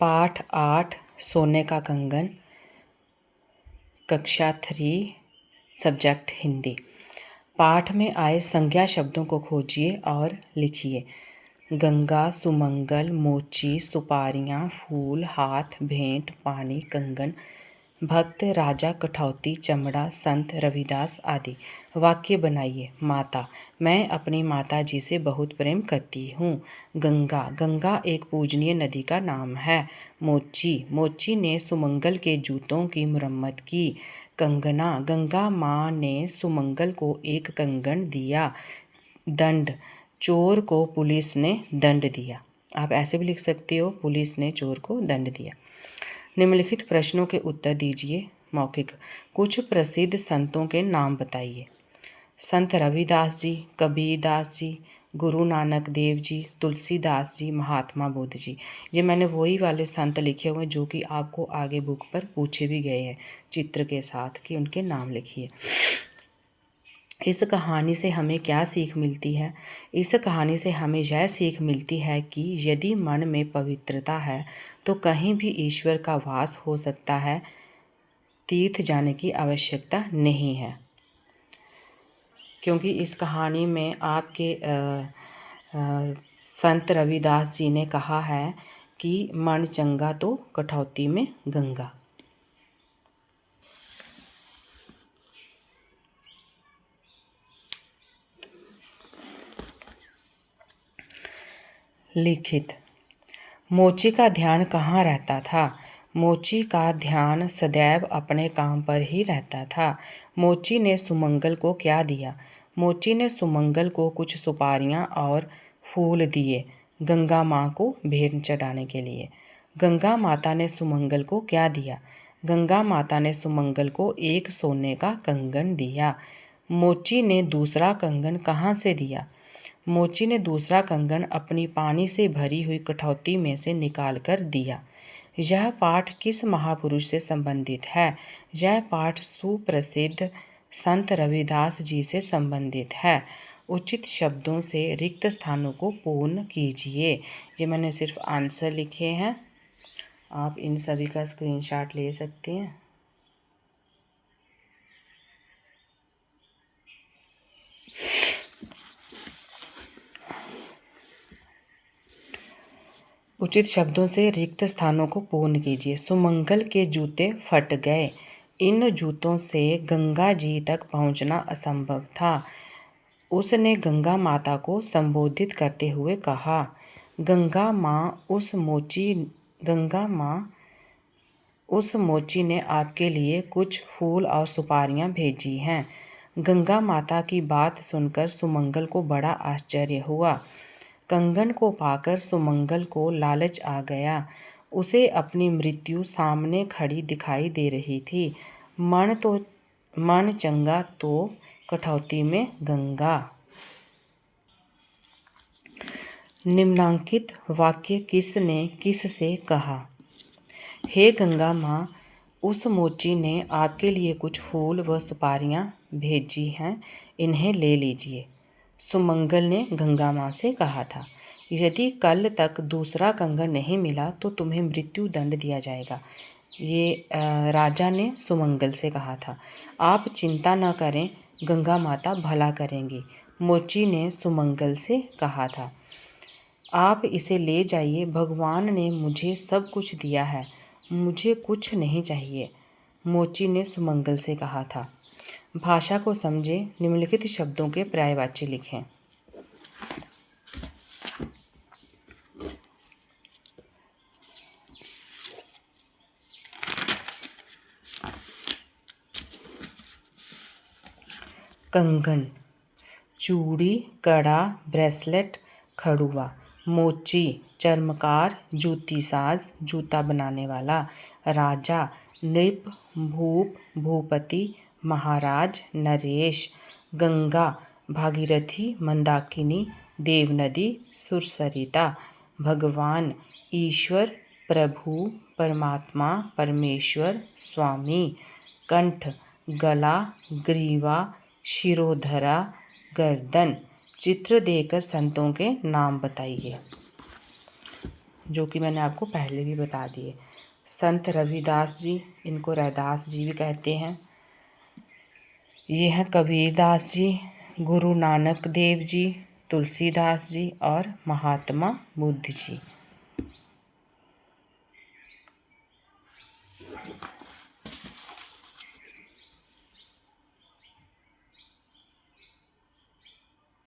पाठ 8 सोने का कंगन, कक्षा 3, सब्जेक्ट हिंदी। पाठ में आए संज्ञा शब्दों को खोजिए और लिखिए। गंगा, सुमंगल, मोची, सुपारियाँ, फूल, हाथ, भेंट, पानी, कंगन, भक्त, राजा, कठौती, चमड़ा, संत, रविदास आदि। वाक्य बनाइए। माता, मैं अपनी माता जी से बहुत प्रेम करती हूँ। गंगा, गंगा एक पूजनीय नदी का नाम है। मोची, मोची ने सुमंगल के जूतों की मरम्मत की। कंगना, गंगा माँ ने सुमंगल को एक कंगन दिया। दंड, चोर को पुलिस ने दंड दिया। आप ऐसे भी लिख सकते हो, पुलिस ने चोर को दंड दिया। निम्नलिखित प्रश्नों के उत्तर दीजिए। मौखिक, कुछ प्रसिद्ध संतों के नाम बताइए। संत रविदास जी, कबीरदास जी, गुरु नानक देव जी, तुलसीदास जी, महात्मा बुद्ध जी। ये मैंने वही वाले संत लिखे हुए जो कि आपको आगे बुक पर पूछे भी गए हैं चित्र के साथ कि उनके नाम लिखिए। इस कहानी से हमें क्या सीख मिलती है? इस कहानी से हमें यह सीख मिलती है कि यदि मन में पवित्रता है तो कहीं भी ईश्वर का वास हो सकता है। तीर्थ जाने की आवश्यकता नहीं है, क्योंकि इस कहानी में आपके संत रविदास जी ने कहा है कि मन चंगा तो कठौती में गंगा। लिखित। मोची का ध्यान कहाँ रहता था? मोची का ध्यान सदैव अपने काम पर ही रहता था। मोची ने सुमंगल को क्या दिया? मोची ने सुमंगल को कुछ सुपारियाँ और फूल दिए, गंगा माँ को भेंट चढ़ाने के लिए। गंगा माता ने सुमंगल को क्या दिया? गंगा माता ने सुमंगल को एक सोने का कंगन दिया। मोची ने दूसरा कंगन कहाँ से दिया? मोची ने दूसरा कंगन अपनी पानी से भरी हुई कठौती में से निकाल कर दिया। यह पाठ किस महापुरुष से संबंधित है? यह पाठ सुप्रसिद्ध संत रविदास जी से संबंधित है। उचित शब्दों से रिक्त स्थानों को पूर्ण कीजिए। ये मैंने सिर्फ आंसर लिखे हैं, आप इन सभी का स्क्रीनशॉट ले सकते हैं। उचित शब्दों से रिक्त स्थानों को पूर्ण कीजिए। सुमंगल के जूते फट गए। इन जूतों से गंगा जी तक पहुंचना असंभव था। उसने गंगा माता को संबोधित करते हुए कहा, गंगा माँ उस मोची ने आपके लिए कुछ फूल और सुपारियाँ भेजी हैं। गंगा माता की बात सुनकर सुमंगल को बड़ा आश्चर्य हुआ। कंगन को पाकर सुमंगल को लालच आ गया। उसे अपनी मृत्यु सामने खड़ी दिखाई दे रही थी। मन चंगा तो कठौती में गंगा। निम्नांकित वाक्य किसने किससे कहा? हे गंगा माँ, उस मोची ने आपके लिए कुछ फूल व सुपारियाँ भेजी हैं, इन्हें ले लीजिए। सुमंगल ने गंगा माँ से कहा था, यदि कल तक दूसरा कंगन नहीं मिला तो तुम्हें मृत्यु दंड दिया जाएगा। ये राजा ने सुमंगल से कहा था। आप चिंता न करें, गंगा माता भला करेंगी, मोची ने सुमंगल से कहा था। आप इसे ले जाइए, भगवान ने मुझे सब कुछ दिया है, मुझे कुछ नहीं चाहिए, मोची ने सुमंगल से कहा था। भाषा को समझे, निम्नलिखित शब्दों के पर्यायवाची लिखें। कंगन, चूड़ी, कड़ा, ब्रेसलेट, खड़ुआ। मोची, चर्मकार, जूती साज, जूता बनाने वाला। राजा, नृप, भूप, भूपति, महाराज, नरेश। गंगा, भागीरथी, मंदाकिनी, देवनदी, सुरसरिता। भगवान, ईश्वर, प्रभु, परमात्मा, परमेश्वर, स्वामी। कंठ, गला, ग्रीवा, शिरोधरा, गर्दन। चित्र देकर संतों के नाम बताइए। जो कि मैंने आपको पहले भी बता दिए। संत रविदास जी, इनको रैदास जी भी कहते हैं। ये हैं कबीरदास जी, गुरु नानक देव जी, तुलसीदास जी और महात्मा बुद्ध जी।